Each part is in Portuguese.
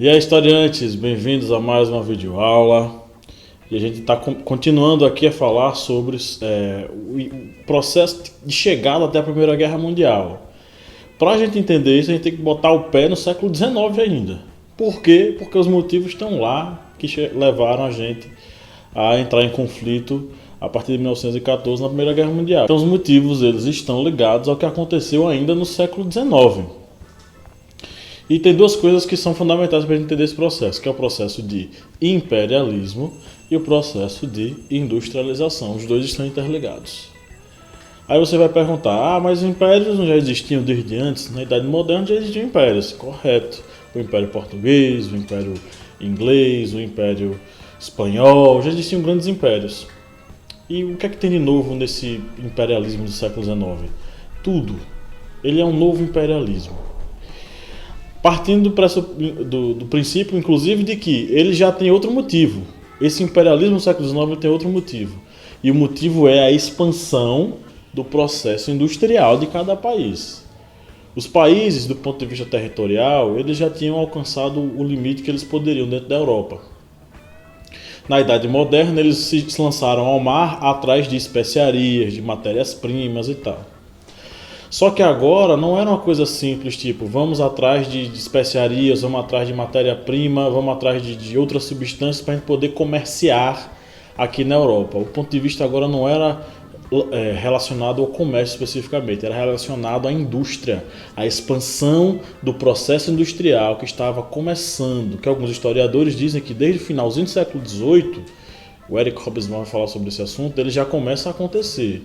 E aí, historiantes, bem-vindos a mais uma videoaula. E a gente está continuando aqui a falar sobre o processo de chegada até a Primeira Guerra Mundial. Para a gente entender isso, a gente tem que botar o pé no século XIX ainda. Por quê? Porque os motivos estão lá que levaram a gente a entrar em conflito a partir de 1914 na Primeira Guerra Mundial. Então os motivos eles estão ligados ao que aconteceu ainda no século XIX. E tem duas coisas que são fundamentais para a gente entender esse processo, que é o processo de imperialismo e o processo de industrialização. Os dois estão interligados. Aí você vai perguntar, mas os impérios não já existiam desde antes? Na Idade Moderna já existiam impérios, correto. O Império Português, o Império Inglês, o Império Espanhol, já existiam grandes impérios. E o que é que tem de novo nesse imperialismo do século XIX? Tudo. Ele é um novo imperialismo. Partindo do princípio, inclusive, de que ele já tem outro motivo. Esse imperialismo do século XIX tem outro motivo. E o motivo é a expansão do processo industrial de cada país. Os países, do ponto de vista territorial, eles já tinham alcançado o limite que eles poderiam dentro da Europa. Na Idade Moderna, eles se lançaram ao mar atrás de especiarias, de matérias-primas e tal. Só que agora não era uma coisa simples, tipo, vamos atrás de especiarias, vamos atrás de matéria-prima, vamos atrás de outras substâncias para a gente poder comerciar aqui na Europa. O ponto de vista agora não era relacionado ao comércio especificamente, era relacionado à indústria, à expansão do processo industrial que estava começando, que alguns historiadores dizem que desde o finalzinho do século XVIII, o Eric Hobsbawm vai falar sobre esse assunto, ele já começa a acontecer.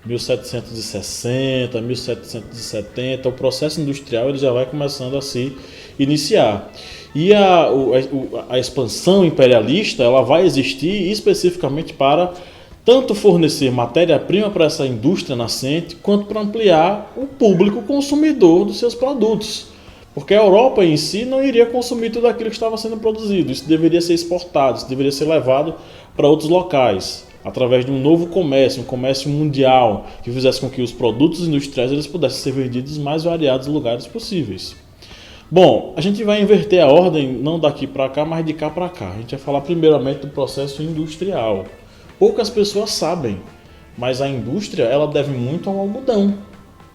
1760, 1770, o processo industrial ele já vai começando a se iniciar. E a expansão imperialista ela vai existir especificamente para tanto fornecer matéria-prima para essa indústria nascente, quanto para ampliar o público consumidor dos seus produtos. Porque a Europa em si não iria consumir tudo aquilo que estava sendo produzido. Isso deveria ser exportado, isso deveria ser levado para outros locais, através de um novo comércio, um comércio mundial, que fizesse com que os produtos industriais eles pudessem ser vendidos em mais variados lugares possíveis. Bom, a gente vai inverter a ordem, não daqui para cá, mas de cá para cá. A gente vai falar primeiramente do processo industrial. Poucas pessoas sabem, mas a indústria ela deve muito ao algodão,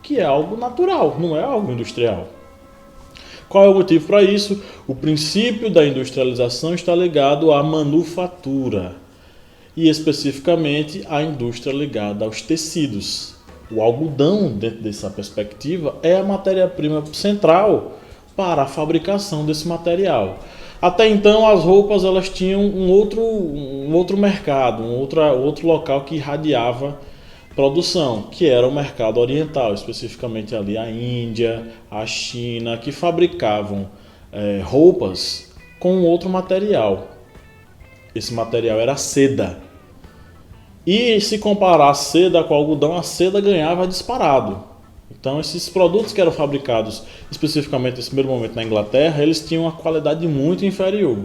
que é algo natural, não é algo industrial. Qual é o motivo para isso? O princípio da industrialização está ligado à manufatura e especificamente à indústria ligada aos tecidos. O algodão, dentro dessa perspectiva, é a matéria-prima central para a fabricação desse material. Até então as roupas elas tinham um outro mercado, outro local que irradiava produção, que era o mercado oriental, especificamente ali a Índia, a China, que fabricavam roupas com outro material. Esse material era a seda. E se comparar a seda com o algodão, a seda ganhava disparado. Então esses produtos que eram fabricados especificamente nesse primeiro momento na Inglaterra, eles tinham uma qualidade muito inferior.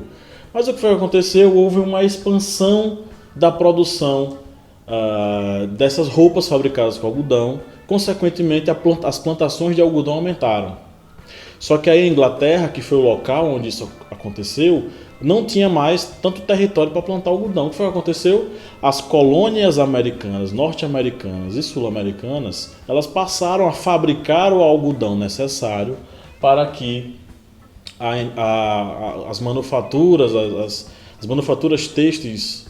Mas o que foi que aconteceu? Houve uma expansão da produção dessas roupas fabricadas com algodão. Consequentemente, as plantações de algodão aumentaram. Só que aí a Inglaterra, que foi o local onde isso aconteceu, não tinha mais tanto território para plantar algodão. O que foi que aconteceu? As colônias americanas, norte-americanas e sul-americanas, elas passaram a fabricar o algodão necessário para que as manufaturas, as manufaturas têxteis,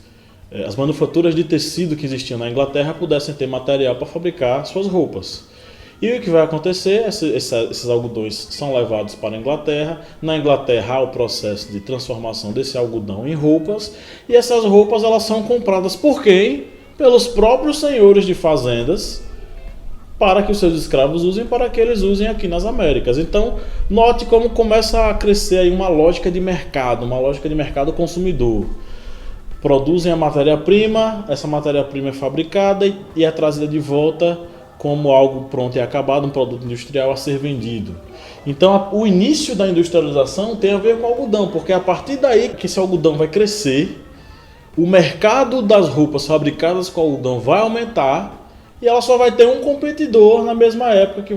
as manufaturas de tecido que existiam na Inglaterra pudessem ter material para fabricar suas roupas. E o que vai acontecer? Esses algodões são levados para a Inglaterra. Na Inglaterra há o processo de transformação desse algodão em roupas. E essas roupas elas são compradas por quem? Pelos próprios senhores de fazendas, para que os seus escravos usem, para que eles usem aqui nas Américas. Então, note como começa a crescer aí uma lógica de mercado consumidor. Produzem a matéria-prima, essa matéria-prima é fabricada e é trazida de volta como algo pronto e acabado, um produto industrial a ser vendido. Então o início da industrialização tem a ver com o algodão, porque é a partir daí que esse algodão vai crescer, o mercado das roupas fabricadas com algodão vai aumentar e ela só vai ter um competidor na mesma época, que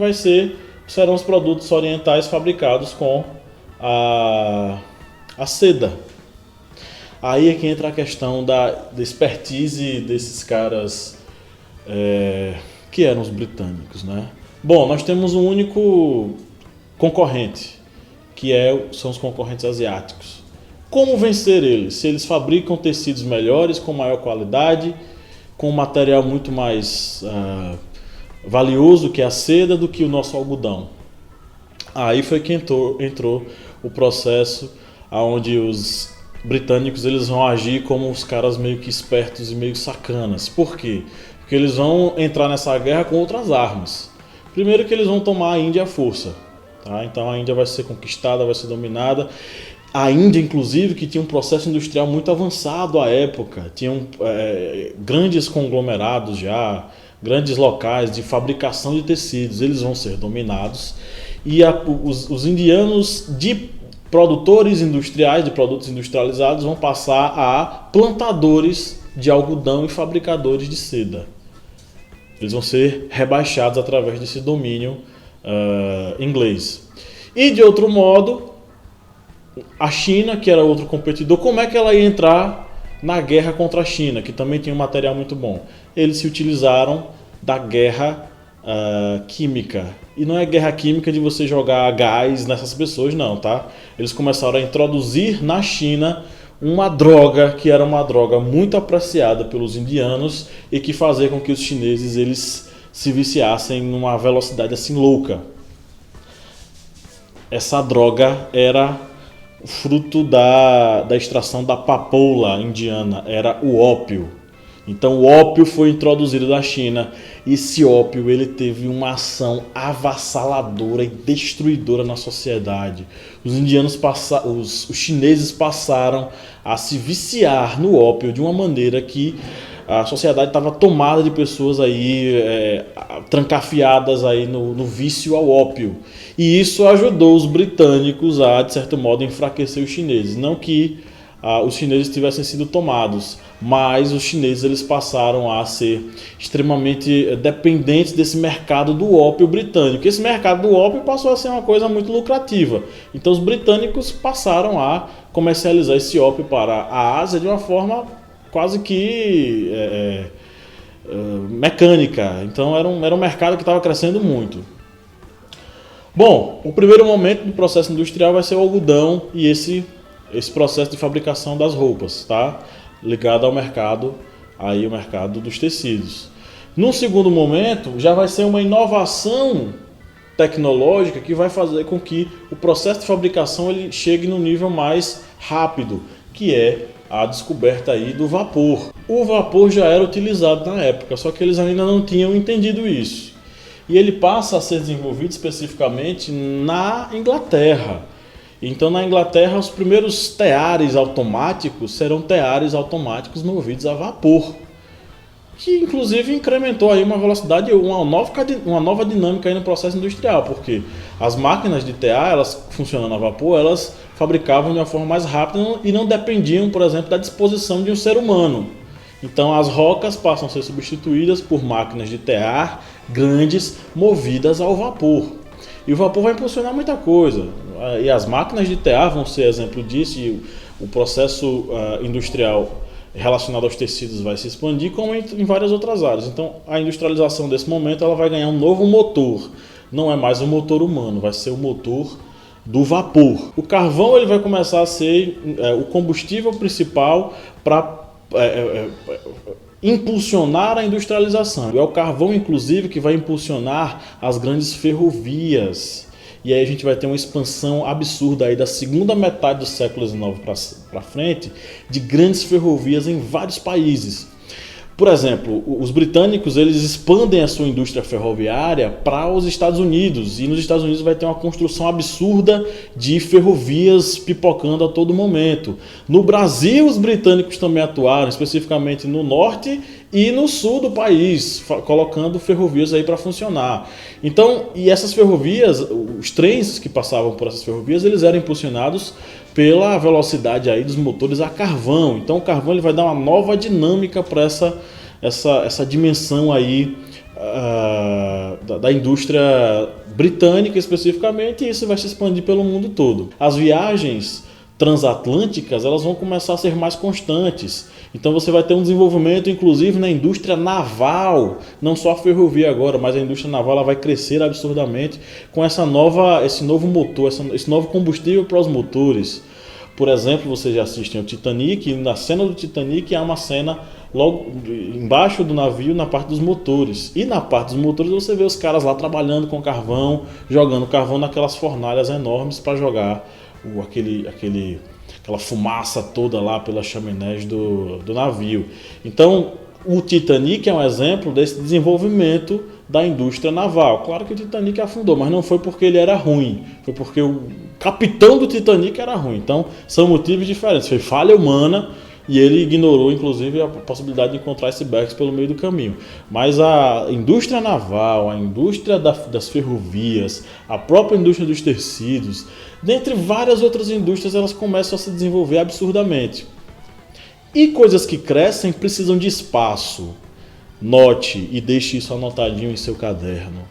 serão os produtos orientais fabricados com A seda. Aí é que entra a questão da expertise desses caras que eram os britânicos, né? Bom, nós temos um único concorrente, que são os concorrentes asiáticos. Como vencer eles? Se eles fabricam tecidos melhores, com maior qualidade, com um material muito mais valioso que a seda do que o nosso algodão. Aí foi que entrou o processo onde os britânicos eles vão agir como os caras meio que espertos e meio sacanas. Por quê? Porque eles vão entrar nessa guerra com outras armas. Primeiro que eles vão tomar a Índia à força. Tá? Então a Índia vai ser conquistada, vai ser dominada. A Índia, inclusive, que tinha um processo industrial muito avançado à época. Tinham grandes conglomerados já, grandes locais de fabricação de tecidos. Eles vão ser dominados. E os indianos de produtores industriais, de produtos industrializados, vão passar a plantadores de algodão e fabricadores de seda. Eles vão ser rebaixados através desse domínio inglês. E de outro modo, a China, que era outro competidor, como é que ela ia entrar na guerra contra a China, que também tinha um material muito bom? Eles se utilizaram da guerra química. E não é guerra química de você jogar gás nessas pessoas, não, tá? Eles começaram a introduzir na China uma droga que era uma droga muito apreciada pelos indianos e que fazia com que os chineses eles se viciassem numa velocidade assim louca. Essa droga era fruto da extração da papoula indiana, era o ópio. Então o ópio foi introduzido da China e esse ópio ele teve uma ação avassaladora e destruidora na sociedade. Os chineses passaram a se viciar no ópio de uma maneira que a sociedade estava tomada de pessoas aí trancafiadas aí no vício ao ópio. E isso ajudou os britânicos a, de certo modo, enfraquecer os chineses. Não que os chineses tivessem sido tomados, mas os chineses eles passaram a ser extremamente dependentes desse mercado do ópio britânico. Esse mercado do ópio passou a ser uma coisa muito lucrativa. Então os britânicos passaram a comercializar esse ópio para a Ásia de uma forma quase que mecânica. Então era um mercado que estava crescendo muito. Bom, o primeiro momento do processo industrial vai ser o algodão e esse processo de fabricação das roupas, tá? Ligado ao mercado, aí o mercado dos tecidos. No segundo momento, já vai ser uma inovação tecnológica que vai fazer com que o processo de fabricação ele chegue no nível mais rápido, que é a descoberta aí do vapor. O vapor já era utilizado na época, só que eles ainda não tinham entendido isso. E ele passa a ser desenvolvido especificamente na Inglaterra. Então, na Inglaterra, os primeiros teares automáticos serão teares automáticos movidos a vapor, que inclusive incrementou aí uma velocidade, uma nova dinâmica aí no processo industrial, porque as máquinas de tear, elas funcionando a vapor, elas fabricavam de uma forma mais rápida e não dependiam, por exemplo, da disposição de um ser humano. Então, as rocas passam a ser substituídas por máquinas de tear grandes movidas ao vapor. E o vapor vai impulsionar muita coisa. E as máquinas de tear vão ser exemplo disso, e o processo industrial relacionado aos tecidos vai se expandir, como em várias outras áreas. Então, a industrialização desse momento ela vai ganhar um novo motor. Não é mais um motor humano, vai ser o motor do vapor. O carvão ele vai começar a ser o combustível principal para impulsionar a industrialização. É o carvão, inclusive, que vai impulsionar as grandes ferrovias. E aí a gente vai ter uma expansão absurda aí da segunda metade do século XIX para frente de grandes ferrovias em vários países. Por exemplo, os britânicos eles expandem a sua indústria ferroviária para os Estados Unidos, e nos Estados Unidos vai ter uma construção absurda de ferrovias pipocando a todo momento. No Brasil, os britânicos também atuaram, especificamente no norte e no sul do país, colocando ferrovias aí para funcionar. Então, e essas ferrovias, os trens que passavam por essas ferrovias, eles eram impulsionados pela velocidade aí dos motores a carvão. Então o carvão ele vai dar uma nova dinâmica para essa dimensão aí da indústria britânica especificamente, e isso vai se expandir pelo mundo todo. As viagens transatlânticas, elas vão começar a ser mais constantes. Então você vai ter um desenvolvimento, inclusive, na indústria naval, não só a ferrovia agora, mas a indústria naval ela vai crescer absurdamente com esse novo motor, esse novo combustível para os motores. Por exemplo, vocês já assistem o Titanic, e na cena do Titanic há uma cena logo embaixo do navio, na parte dos motores. E na parte dos motores você vê os caras lá trabalhando com carvão, jogando carvão naquelas fornalhas enormes para jogar aquela fumaça toda lá pelas chaminés do navio. Então, o Titanic é um exemplo desse desenvolvimento da indústria naval. Claro que o Titanic afundou, mas não foi porque ele era ruim, foi porque o capitão do Titanic era ruim. Então, são motivos diferentes. Foi falha humana e ele ignorou, inclusive, a possibilidade de encontrar icebergs pelo meio do caminho. Mas a indústria naval, a indústria das ferrovias, a própria indústria dos tecidos, dentre várias outras indústrias, elas começam a se desenvolver absurdamente. E coisas que crescem precisam de espaço. Note e deixe isso anotadinho em seu caderno.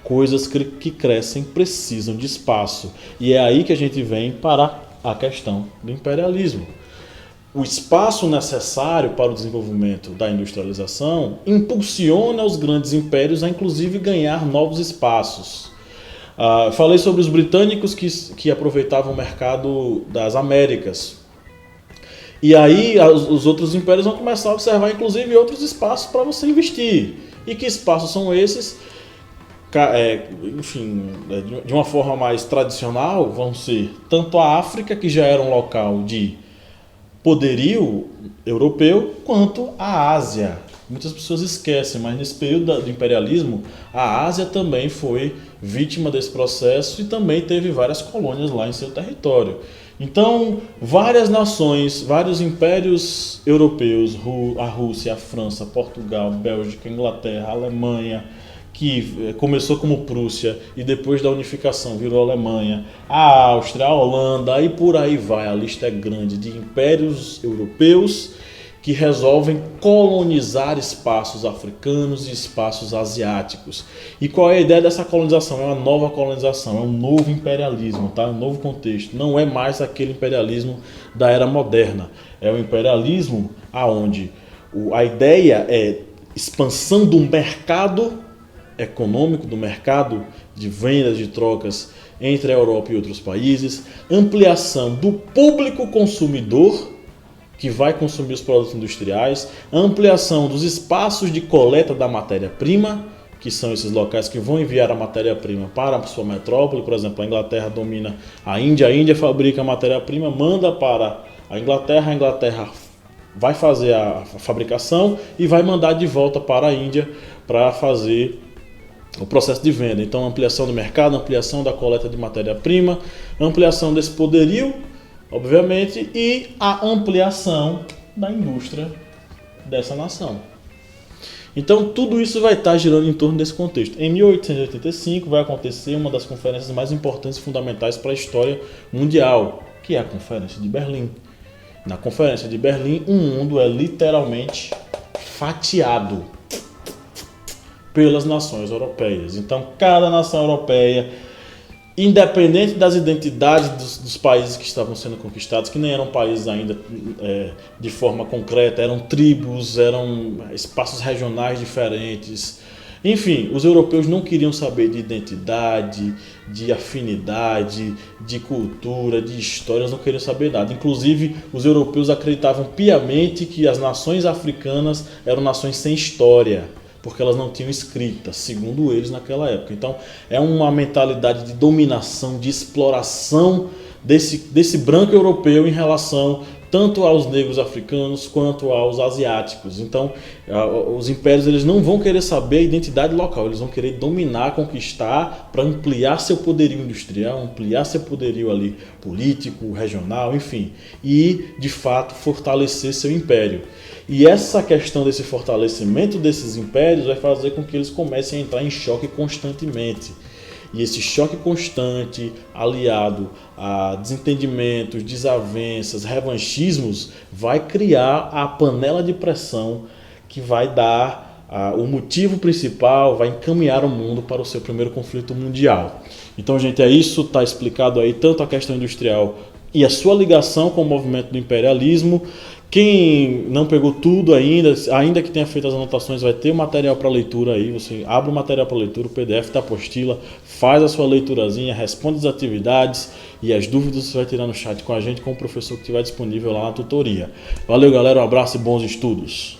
Coisas que crescem precisam de espaço. E é aí que a gente vem para a questão do imperialismo. O espaço necessário para o desenvolvimento da industrialização impulsiona os grandes impérios a inclusive ganhar novos espaços. Falei sobre os britânicos que aproveitavam o mercado das Américas. E aí os outros impérios vão começar a observar inclusive outros espaços para você investir. E que espaços são esses? Enfim, de uma forma mais tradicional, vão ser tanto a África, que já era um local de poderio europeu, quanto a Ásia. Muitas pessoas esquecem, mas nesse período do imperialismo, a Ásia também foi vítima desse processo e também teve várias colônias lá em seu território. Então, várias nações, vários impérios europeus, a Rússia, a França, Portugal, Bélgica, Inglaterra, Alemanha, que começou como Prússia e depois da unificação virou Alemanha, a Áustria, a Holanda e por aí vai. A lista é grande de impérios europeus que resolvem colonizar espaços africanos e espaços asiáticos. E qual é a ideia dessa colonização? É uma nova colonização, é um novo imperialismo, tá? Um novo contexto. Não é mais aquele imperialismo da era moderna. É um imperialismo onde a ideia é expansão do mercado econômico, do mercado de vendas, de trocas entre a Europa e outros países, ampliação do público consumidor que vai consumir os produtos industriais, ampliação dos espaços de coleta da matéria-prima, que são esses locais que vão enviar a matéria-prima para a sua metrópole. Por exemplo, a Inglaterra domina a Índia fabrica a matéria-prima, manda para a Inglaterra vai fazer a fabricação e vai mandar de volta para a Índia para fazer o processo de venda. Então, ampliação do mercado, ampliação da coleta de matéria-prima, ampliação desse poderio, obviamente, e a ampliação da indústria dessa nação. Então, tudo isso vai estar girando em torno desse contexto. Em 1885 vai acontecer uma das conferências mais importantes e fundamentais para a história mundial, que é a Conferência de Berlim. Na Conferência de Berlim, o mundo é literalmente fatiado pelas nações europeias. Então, cada nação europeia, independente das identidades dos países que estavam sendo conquistados, que nem eram países ainda de forma concreta, eram tribos, eram espaços regionais diferentes. Enfim, os europeus não queriam saber de identidade, de afinidade, de cultura, de história, eles não queriam saber nada. Inclusive, os europeus acreditavam piamente que as nações africanas eram nações sem história, porque elas não tinham escrita, segundo eles naquela época. Então, é uma mentalidade de dominação, de exploração desse branco europeu em relação tanto aos negros africanos quanto aos asiáticos. Então, os impérios eles não vão querer saber a identidade local, eles vão querer dominar, conquistar para ampliar seu poderio industrial, ampliar seu poderio ali político, regional, enfim, e de fato fortalecer seu império. E essa questão desse fortalecimento desses impérios vai fazer com que eles comecem a entrar em choque constantemente. E esse choque constante, aliado a desentendimentos, desavenças, revanchismos, vai criar a panela de pressão que vai dar o motivo principal, vai encaminhar o mundo para o seu primeiro conflito mundial. Então, gente, é isso, está explicado aí tanto a questão industrial e a sua ligação com o movimento do imperialismo. Quem não pegou tudo ainda que tenha feito as anotações, vai ter o material para leitura aí. Você abre o material para leitura, o PDF da apostila, faz a sua leiturazinha, responde as atividades e as dúvidas você vai tirar no chat com a gente, com o professor que estiver disponível lá na tutoria. Valeu, galera, um abraço e bons estudos.